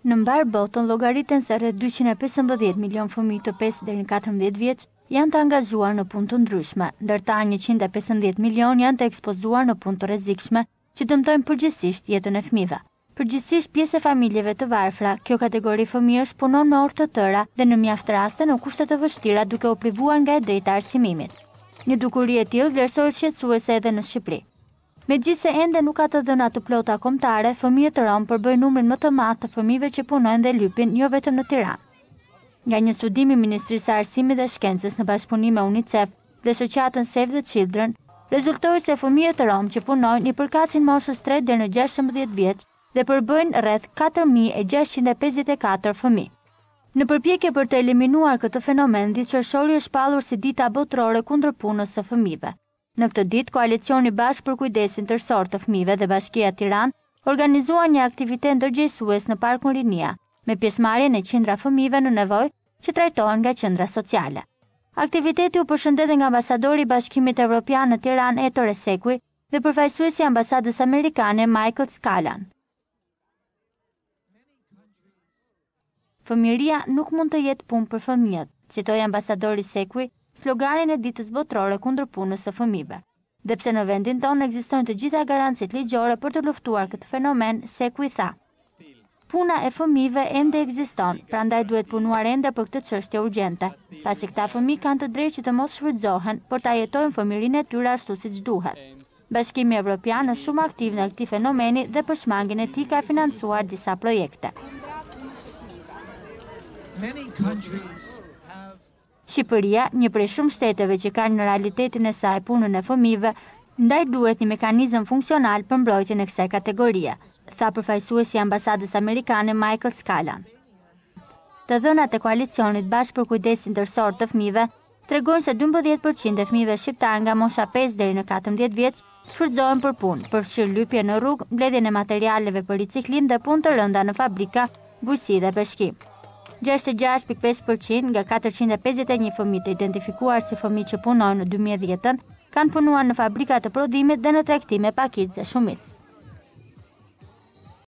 Në mbar botën llogariten se rreth 215 milion fëmijë të 5 deri në 14 vjeç janë të angazhuar në punë të ndryshme, ndërta 115 milion janë të ekspozuar në punë të rrezikshme që dëmtojnë përgjithsisht jetën e fëmijëve. Përgjithsisht pjesë e familjeve të varfra, kjo kategori fëmijësh punon me orë të tëra dhe në mjaft raste në kushte të vështira duke u privuar nga e drejta arsimimit. Një dukuri e tillë vlerësohet shqetësuese edhe në Shqipëri. Megjithse ende nuk ka të dhëna të plota kombëtare, fëmijët rom përbëjnë numrin më të madh të fëmijëve që punojnë dhe lypin jo vetëm në Tiranë. Nga një studim i Ministrisë së Arsimit dhe Shkencës në bashkëpunim me UNICEF dhe shoqatën Save the Children, rezultoi se fëmijët rom që punojnë i përkasin moshës 3 deri në 16 vjeç dhe përbëjnë rreth 4654 fëmijë. Në përpjekje për të eliminuar këtë fenomen, 10 qershori është shpallur si dita botërore kundër punës së fëmijëve. Në këtë ditë, Koalicioni Bashkë për Kujdesin Tërësor të Fëmijëve dhe Bashkia Tiranë organizuan një aktivitet ndërgjegjësues në Parkun Rinia, me pjesëmarrjen e qindra fëmijëve në nevojë që trajtohen nga qendra sociale. Aktiviteti u përshëndet nga ambasadori i Bashkimit Evropian në Tiranë Ettore Sekui dhe përfaqësuesi i ambasadës amerikane Michael Scalan. Fëmijëria nuk mund të jetë punë për fëmijët, citoi ambasadori Sekui sloganin e ditës botërore kundër punës së fëmijëve. Dhe pse në vendin tonë ekzistojnë të gjitha garancitë ligjore për të luftuar këtë fenomen, Sekui tha: "Puna e fëmijëve ende ekziston, prandaj duhet punuar ende për këtë çështje urgjente, pasi këta fëmijë kanë të drejtë që të mos shfrytëzohen, por ta jetojnë fëmijërinë e tyre ashtu siç duhet." Bashkimi Evropian është shumë aktiv në këtë fenomeni dhe për shmangjen e tij ka financuar disa projekte. Shqipëria, një prej shumë shteteve që kanë në realitetin e saj punën e fëmijëve, ndaj duhet një mekanizëm funksional për mbrojtjen e kësaj kategorie, tha përfaqësuesi i ambasadës amerikane Michael Scalan. Të dhënat e Koalicionit Bashkë për Kujdesin Tërësor të Fëmijëve tregojnë se 12% e fëmijëve shqiptar nga mosha 5 deri në 14 vjeç shfrytëzohen për punë, përfshirë lypje në rrugë, mbledhjen e materialeve për riciklim dhe punë të rënda në fabrika, bujqësi dhe peshkim. 66.5% nga 451 fëmijë të identifikuar si fëmijë që punojnë në 2010 kanë punuar në fabrika të prodhimit dhe në tregtime pakicë dhe shumicë.